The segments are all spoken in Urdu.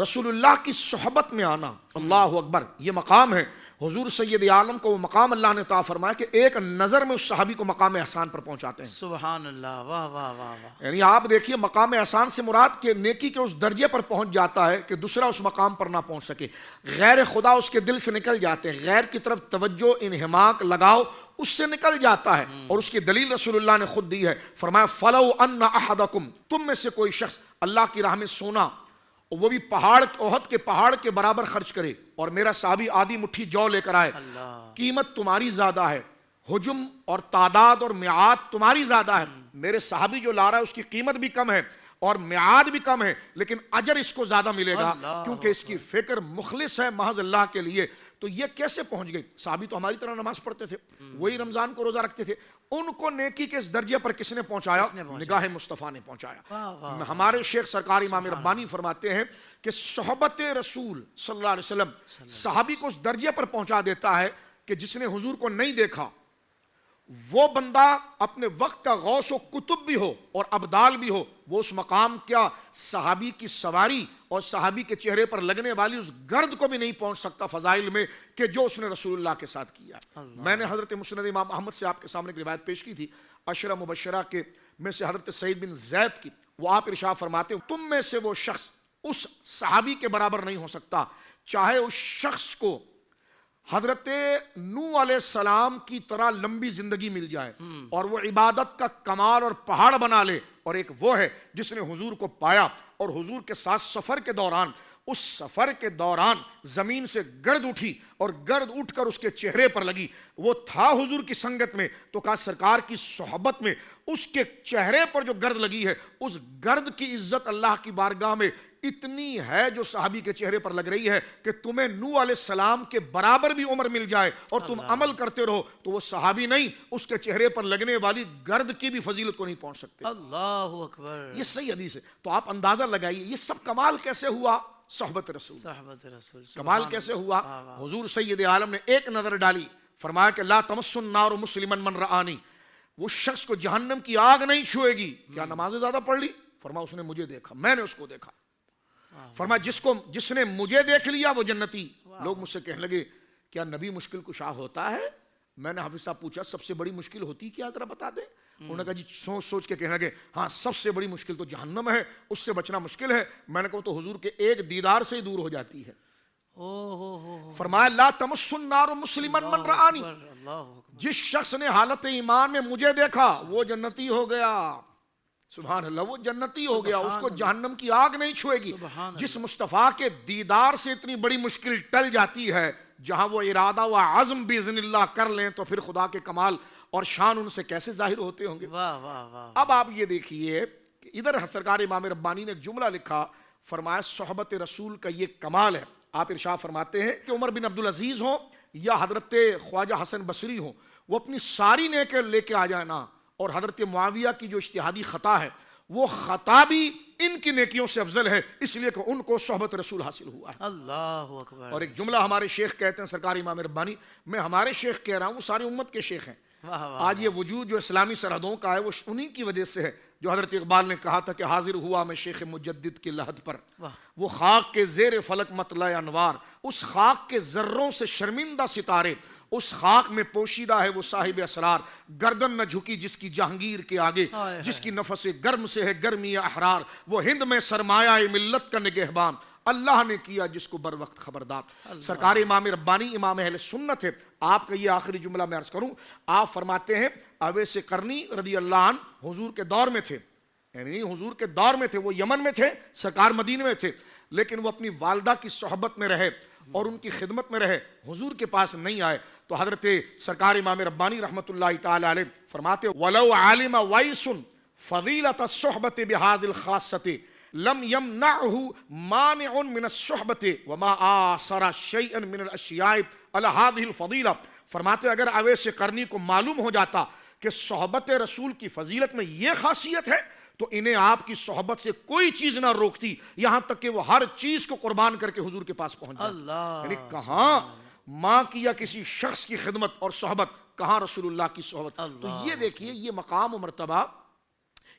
رسول اللہ کی صحبت میں آنا، اللہ اکبر، یہ مقام ہے۔ حضور سید عالم کو وہ مقام اللہ نے عطا فرمایا کہ ایک نظر میں اس صحابی کو مقام احسان پر پہنچاتے ہیں۔ سبحان اللہ، واہ واہ واہ واہ۔ یعنی آپ دیکھیے مقام احسان سے مراد کہ نیکی کے اس درجے پر پہنچ جاتا ہے کہ دوسرا اس مقام پر نہ پہنچ سکے، غیر خدا اس کے دل سے نکل جاتے ہیں، غیر کی طرف توجہ، انہماک، لگاؤ اس سے نکل جاتا ہے، اور اس کی دلیل رسول اللہ نے خود دی ہے، فرمایا فَلَوْ أَنَّ أَحَدَكُمْ، تم میں سے کوئی شخص اللہ کی راہ میں سونا، وہ بھی احد کے پہاڑ کے برابر خرچ کرے، اور میرا صحابی آدھی مٹھی جو لے کر آئے، قیمت تمہاری زیادہ ہے، حجم اور تعداد اور میعاد تمہاری زیادہ ہے، میرے صحابی جو لا رہا ہے اس کی قیمت بھی کم ہے اور میعاد بھی کم ہے، لیکن اجر اس کو زیادہ ملے گا کیونکہ اس کی فکر مخلص ہے محض اللہ کے لیے۔ تو یہ کیسے پہنچ گئی؟ صحابی تو ہماری طرح نماز پڑھتے تھے، وہی رمضان کو روزہ رکھتے تھے، ان کو نیکی کے اس درجے پر کس نے پہنچایا؟ نگاہ مصطفیٰ نے پہنچایا۔ ہمارے شیخ سرکار امام ربانی فرماتے ہیں کہ صحبت رسول صلی اللہ علیہ وسلم صحابی کو اس درجے پر پہنچا دیتا ہے کہ جس نے حضور کو نہیں دیکھا وہ بندہ اپنے وقت کا غوث و کتب بھی ہو اور ابدال بھی ہو، وہ اس مقام کیا صحابی کی سواری اور صحابی کے چہرے پر لگنے والی اس گرد کو بھی نہیں پہنچ سکتا فضائل میں کہ جو اس نے رسول اللہ کے ساتھ کیا۔ میں نے حضرت مسند امام احمد سے آپ کے سامنے ایک روایت پیش کی تھی، عشرہ مبشرہ کے میں سے حضرت سعید بن زید کی، وہ آپ ارشاد فرماتے ہیں تم میں سے وہ شخص اس صحابی کے برابر نہیں ہو سکتا چاہے اس شخص کو حضرت نوح علیہ السلام کی طرح لمبی زندگی مل جائے اور وہ عبادت کا کمال اور پہاڑ بنا لے، اور ایک وہ ہے جس نے حضور کو پایا اور حضور کے ساتھ سفر کے دوران، اس سفر کے دوران زمین سے گرد اٹھی اور گرد اٹھ کر اس کے چہرے پر لگی، وہ تھا حضور کی سنگت میں تو کہا سرکار کی صحبت میں اس کے چہرے پر جو گرد لگی ہے اس گرد کی عزت اللہ کی بارگاہ میں اتنی ہے جو صحابی کے چہرے پر لگ رہی ہے کہ تمہیں نوح علیہ السلام کے برابر بھی عمر مل جائے اور تم عمل کرتے رہو تو وہ صحابی نہیں، اس کے چہرے پر لگنے والی گرد کی بھی فضیلت کو نہیں پہنچ سکتے۔ اللہ اکبر، یہ صحیح حدیث ہے۔ تو آپ اندازہ لگائیے یہ سب کمال کیسے ہوا؟ صحبت رسول، صحبت رسول، کمال کیسے ہوا؟ حضور سید عالم نے ایک نظر ڈالی، فرمایا کہ لا تمس النار مسلما من رآنی، وہ شخص کو جہنم کی آگ نہیں چھوئے گی۔ کیا نمازیں زیادہ پڑھ لی؟ فرمایا اس نے مجھے دیکھا، میں نے اس کو دیکھا۔ فرمایا جس نے مجھے دیکھ لیا وہ جنتی۔ لوگ مجھ سے کہنے لگے کیا نبی مشکل کشا ہوتا ہے؟ میں نے حافظ صاحب پوچھا سب سے بڑی مشکل ہوتی کیا ذرا بتا دیں؟ انہوں نے کہا جی سوچ سوچ کے کہنے لگے ہاں سب سے بڑی مشکل تو جہنم ہے، اس سے بچنا مشکل ہے۔ میں نے کہا تو حضور کے ایک دیدار سے ہی دور ہو جاتی ہے۔ فرمایا لا تمس النار مسلما من رآنی، جس شخص نے حالت ایمان میں مجھے دیکھا وہ جنتی ہو گیا۔ سبحان اللہ، وہ جنتی ہو گیا، اس کو جہنم کی آگ نہیں چھوئے گی۔ جس مصطفیٰ کے دیدار سے اتنی بڑی مشکل ٹل جاتی ہے، جہاں وہ ارادہ و عزم باذن اللہ کر لیں تو پھر خدا کے کمال اور شان ان سے کیسے ظاہر ہوتے ہوں گے۔ اب آپ یہ دیکھیے کہ ادھر سرکار امام ربانی نے ایک جملہ لکھا، فرمایا صحبت رسول کا یہ کمال ہے۔ آپ ارشاد فرماتے ہیں کہ عمر بن عبدالعزیز ہوں یا حضرت خواجہ حسن بصری ہوں، وہ اپنی ساری نیکی لے کے آ جائیں نا، اور حضرت معاویہ کی جو اجتہادی خطا ہے وہ خطا بھی ان کی نیکیوں سے افضل ہے، اس لیے کہ ان کو صحبت رسول حاصل ہوا ہے۔ اللہ اکبر۔ اور ایک جملہ ہمارے شیخ کہتے ہیں سرکار امام ربانی، میں ہمارے شیخ کہہ رہا ہوں، وہ ساری امت کے شیخ ہیں۔ آج یہ وجود جو اسلامی سرحدوں کا ہے وہ انہی کی وجہ سے ہے، جو حضرت اقبال نے کہا تھا کہ حاضر ہوا میں شیخ مجدد کے لحد پر، وہ خاک کے زیر فلک مطلع انوار، اس خاک کے ذروں سے شرمندہ ستارے، اس خاک میں پوشیدہ ہے وہ صاحب اسرار، گردن نہ جھکی جس کی جہانگیر کے آگے، جس کی نفس گرم سے ہے گرمی احرار، وہ ہند میں سرمایہ ملت کا نگہبان، اللہ نے کیا جس کو بر وقت خبردار۔ سرکار امام ربانی امام اہل سنت ہے۔ آپ کا یہ آخری جملہ میں عرض کروں، آپ فرماتے ہیں اویس قرنی رضی اللہ عنہ حضور کے دور میں تھے، یعنی حضور کے دور میں تھے، وہ یمن میں تھے، سرکار مدینے میں تھے، لیکن وہ اپنی والدہ کی صحبت میں رہے اور ان کی خدمت میں رہے، حضور کے پاس نہیں آئے۔ تو حضرت سرکار امام ربانی رحمت اللہ تعالی علیہ فرماتے وَلَوْ عَالِمَ وَيْسٌ فَضِيلَةَ الصُّحْبَةِ بِهَذِهِ الْخَاصَّةِ لَمْ يَمْنَعْهُ مَانِعٌ مِنَ الصُّحْبَةِ وَمَا آثَرَ شَيْئًا مِنَ الْأَشْيَاءِ عَلَى هَذِهِ الْفَضِيلَةِ۔ فرماتے اگر اویس قرنی کو معلوم ہو جاتا کہ صحبت رسول کی فضیلت میں یہ خاصیت ہے تو انہیں آپ کی صحبت سے کوئی چیز نہ روکتی، یہاں تک کہ وہ ہر چیز کو قربان کر کے حضور کے پاس پہنچ جائے۔ یعنی کہاں ماں کی یا کسی شخص کی خدمت اور صحبت، کہاں رسول اللہ کی صحبت۔ تو یہ دیکھیے یہ مقام و مرتبہ،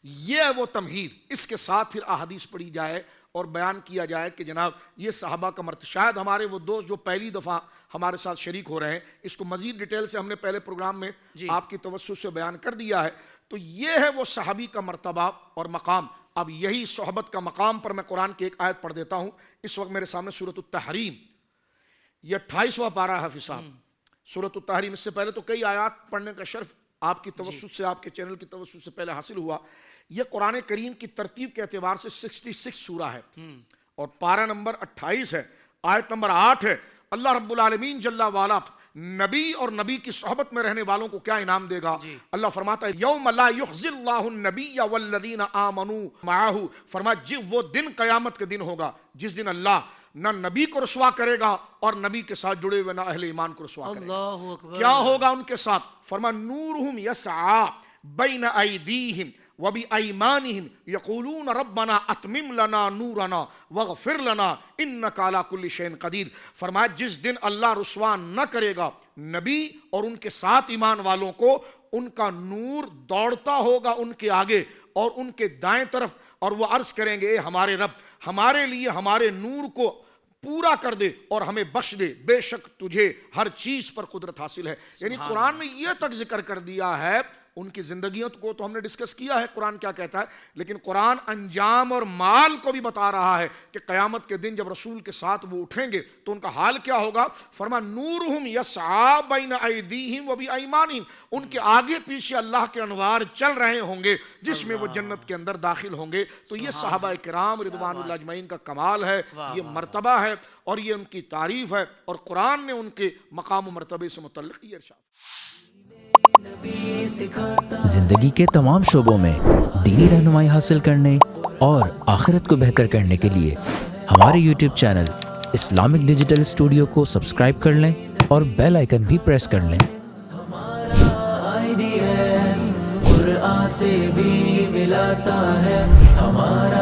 یہ ہے وہ تمہید، اس کے ساتھ پھر احادیث پڑھی جائے اور بیان کیا جائے کہ جناب یہ صحابہ کا مرتبہ. شاید ہمارے وہ دوست جو پہلی دفعہ ہمارے ساتھ شریک ہو رہے ہیں, اس کو مزید ڈیٹیل سے ہم نے پہلے پروگرام میں آپ کی توسط سے بیان کر دیا ہے. تو یہ ہے وہ صحابی کا مرتبہ اور مقام. اب یہی صحبت کا مقام پر میں قرآن کی ایک آیت پڑھ دیتا ہوں. اس وقت میرے سامنے سورۃ التحریم, یہ 28واں پارہ ہے حافظ صاحب. سورۃ التحریم, اس سے پہلے تو کئی آیات پڑھنے کا شرف آپ کی توسط سے, آپ کے چینل کی توسط سے پہلے حاصل ہوا. یہ قرآن کریم کی ترتیب کے اعتبار سے 66 سورہ ہے اور پارہ نمبر 28 ہے, آیت نمبر 8 ہے. اللہ رب العالمین جل والا نبی اور نبی کی صحبت میں رہنے والوں کو کیا انعام دے گا. اللہ فرماتا ہے یوم لا یخزی اللہ النبی والذین آمنوا معہ, فرمایا وہ دن قیامت کے دن ہوگا جس دن اللہ نہ نبی کو رسوا کرے گا اور نبی کے ساتھ جڑے ہوئے نہ اہل ایمان کو رسوا کرے گا. اللہ اکبر. کیا ہوگا ان کے ساتھ؟ فرمایا نورہم یسعی بین ایدیہم وبایمانہم یقولون ربنا اتمم لنا نورنا واغفر لنا انک علی کل شیء قدیر. فرمایا جس دن اللہ رسوا نہ کرے گا نبی اور ان کے ساتھ ایمان والوں کو, ان کا نور دوڑتا ہوگا ان کے آگے اور ان کے دائیں طرف, اور وہ عرض کریں گے اے ہمارے رب ہمارے لیے ہمارے نور کو پورا کر دے اور ہمیں بخش دے, بے شک تجھے ہر چیز پر قدرت حاصل ہے. یعنی قرآن نے یہ تک ذکر کر دیا ہے. ان کی زندگیوں کو تو ہم نے ڈسکس کیا ہے قرآن کیا کہتا ہے, لیکن قرآن انجام اور مال کو بھی بتا رہا ہے کہ قیامت کے دن جب رسول کے ساتھ وہ اٹھیں گے تو ان کا حال کیا ہوگا. فرمایا نورہم یسعی بین ایدیہم وبایمانہم, ان کے آگے پیچھے اللہ کے انوار چل رہے ہوں گے جس میں وہ جنت کے اندر داخل ہوں گے. تو یہ صحابہ کرام رضوان اللہ اجمعین کا کمال ہے, یہ مرتبہ ہے اور یہ ان کی تعریف ہے, اور قرآن نے ان کے مقام و مرتبے سے متعلق یہ ارشاد. زندگی کے تمام شعبوں میں دینی رہنمائی حاصل کرنے اور آخرت کو بہتر کرنے کے لیے ہمارے YouTube channel Islamic digital studio کو سبسکرائب کر لیں اور بیل آئیکن بھی پریس کر لیں. قرآن سے بھی ملاتا ہے ہمارا